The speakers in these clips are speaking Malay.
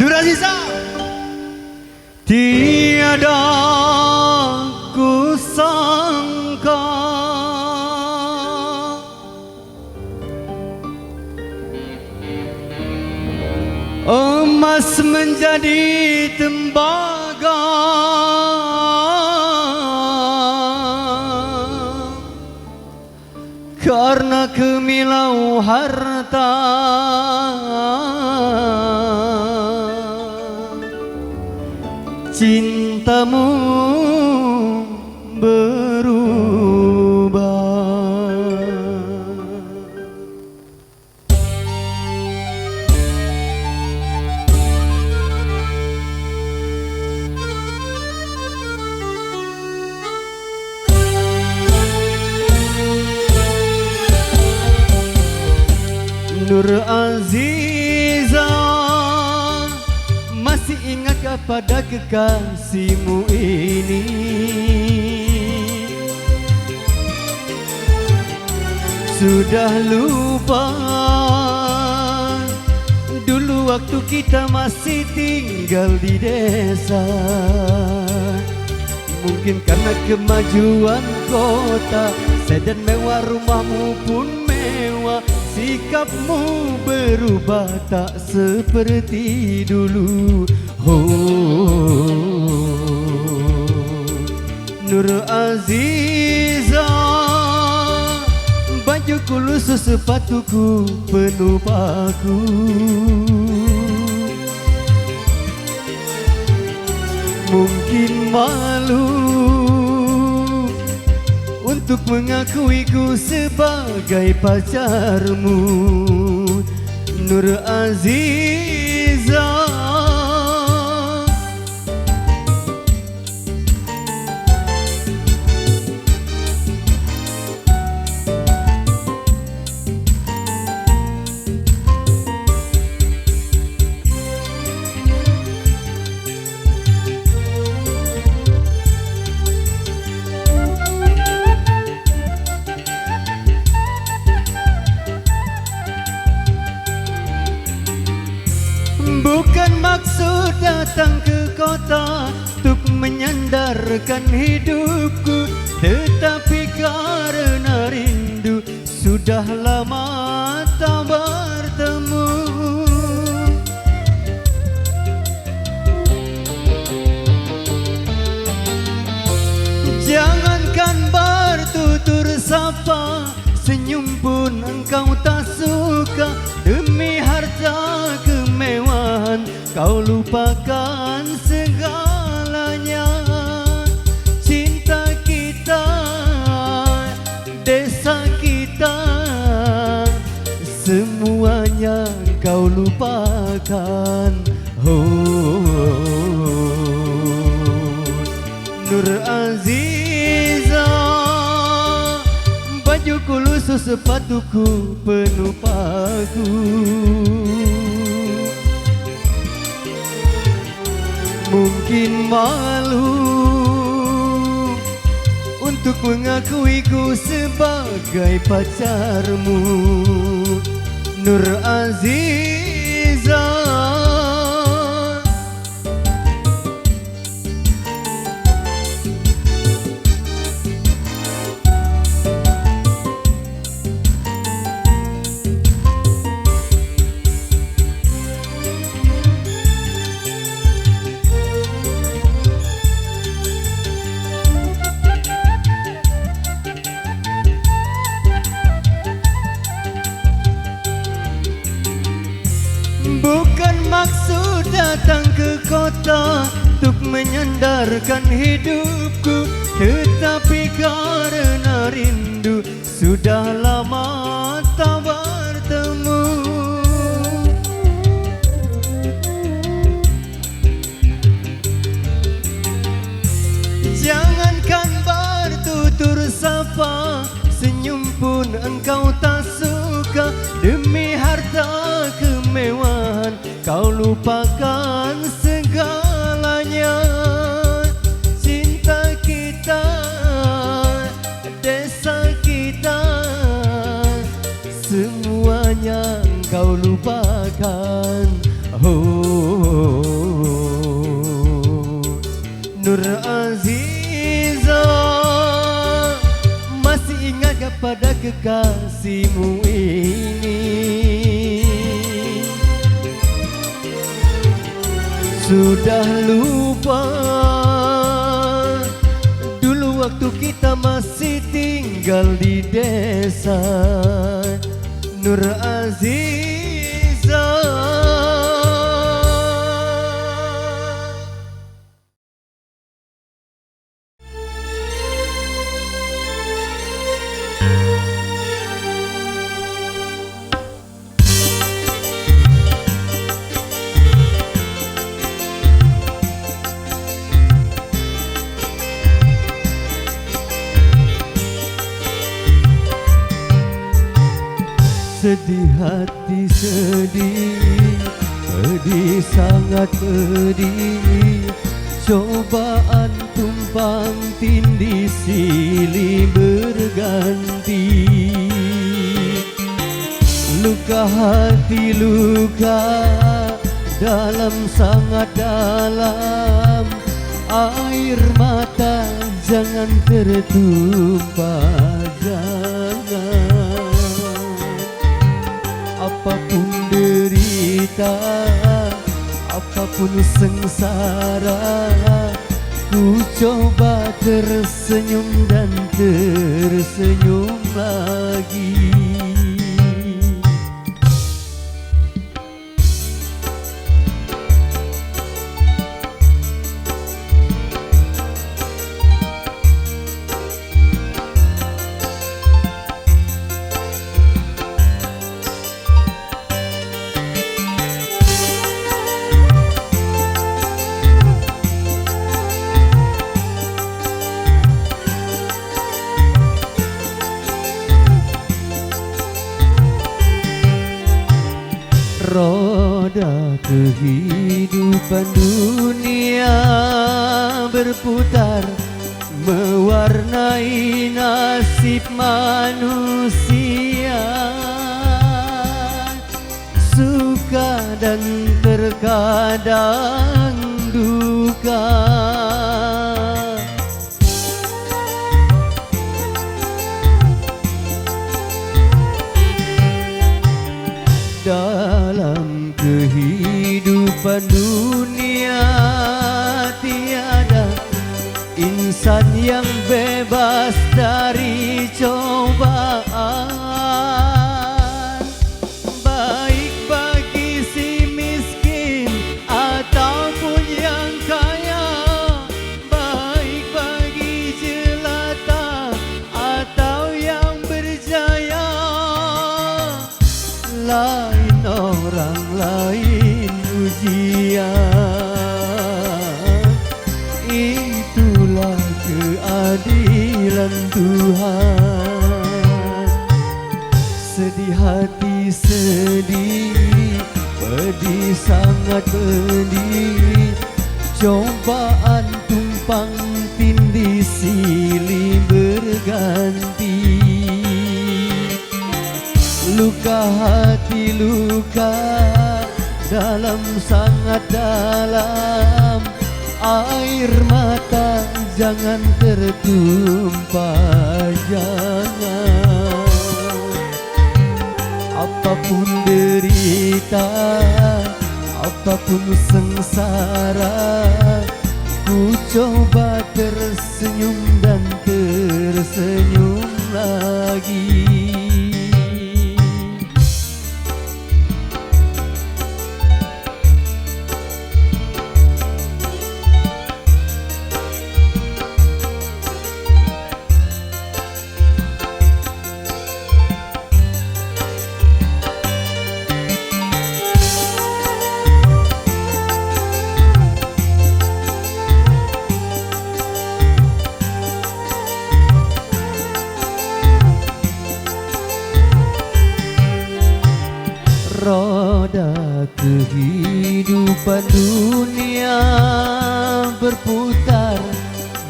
Nur Aziza. Tiada kusangka emas menjadi tembaga, karena kemilau harta. Cintamu berubah. Nur Aziza, masih ingatkah pada kekasihmu ini? Sudah lupa dulu waktu kita masih tinggal di desa. Mungkin karena kemajuan kota, sedan mewah, rumahmu pun mewah, sikapmu berubah tak seperti dulu. Oh, Nur Aziza, bajuku lusuh, sepatuku penuh paku. Mungkin malu untuk mengakuiku sebagai pacarmu, Nur Aziza. Bukan maksud datang ke kota untuk menyandarkan hidupku, tetapi karena rindu sudah lama tak bertemu. Jangankan bertutur sapa, senyum pun engkau tak suka. Demi harta kemewahan kau lupakan segalanya. Cinta kita, desa kita, semuanya kau lupakan. Oh, Nur Aziza, bajuku lusuh, sepatuku penuh paku. Mungkin malu untuk mengakuiku sebagai pacarmu, Nur Aziza. Bukan maksud datang ke kota untuk menyandarkan hidupku, tetapi karena rindu sudah lama tak bertemu. Jangankan bertutur sapa, senyum pun engkau tak suka. Demi harta kemewahan kau lupakan segalanya. Cinta kita, desa kita, semuanya kau lupakan. Oh, Aziza, masih ingat kepada kekasihmu ini? Sudah lupa dulu waktu kita masih tinggal di desa. Nur Aziza, sedih hati sedih, pedih sangat pedih. Cobaan tumpang tindih silih berganti. Luka hati luka dalam sangat dalam. Air mata jangan tertumpah, jangan. Apapun derita, apapun sengsara, ku coba tersenyum dan tersenyum lagi. Roda kehidupan dunia berputar, mewarnai nasib manusia. Suka dan terkadang duka. Dalam kehidupan dunia tiada insan yang bebas dari cobaan. Baik bagi si miskin ataupun yang kaya, baik bagi jelata atau yang berjaya. Lain orang lain ujian, itulah keadilan Tuhan. Sedih hati sedih, pedih sangat pedih. Cobaan tumpang tindih silih berganti. Luka hati luka dalam sangat dalam. Air mata jangan tertumpah, jangan. Apapun derita, apapun sengsara, ku coba tersenyum dan tersenyum lagi. Roda kehidupan dunia berputar,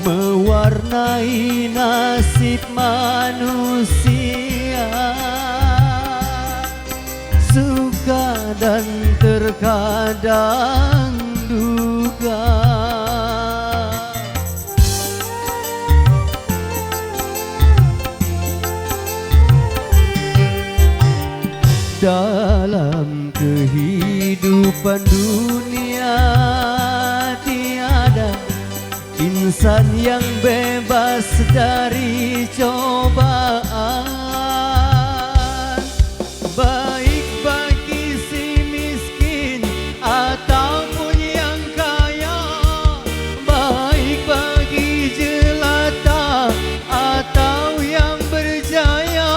mewarnai nasib manusia. Suka dan terkadang duka. Dalam kehidupan dunia tiada insan yang bebas dari cobaan. Baik bagi si miskin ataupun yang kaya, baik bagi jelata atau yang berjaya.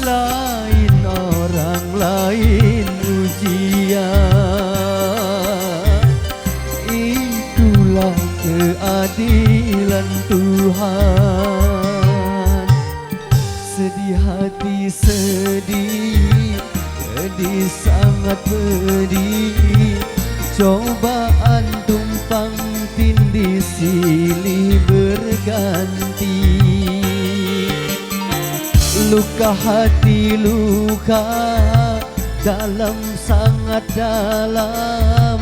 Lain orang, lain ujian, itulah keadilan Tuhan. Sedih hati sedih, sedih sangat pedih, cobaan tumpang tindih silih berganti. Luka hati luka dalam sangat dalam,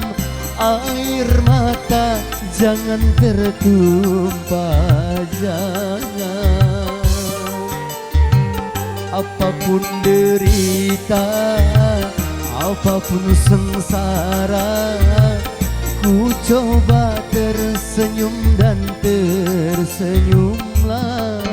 air mata jangan tertumpah, jangan. Apapun derita, apapun sengsara, ku coba tersenyum dan tersenyumlah.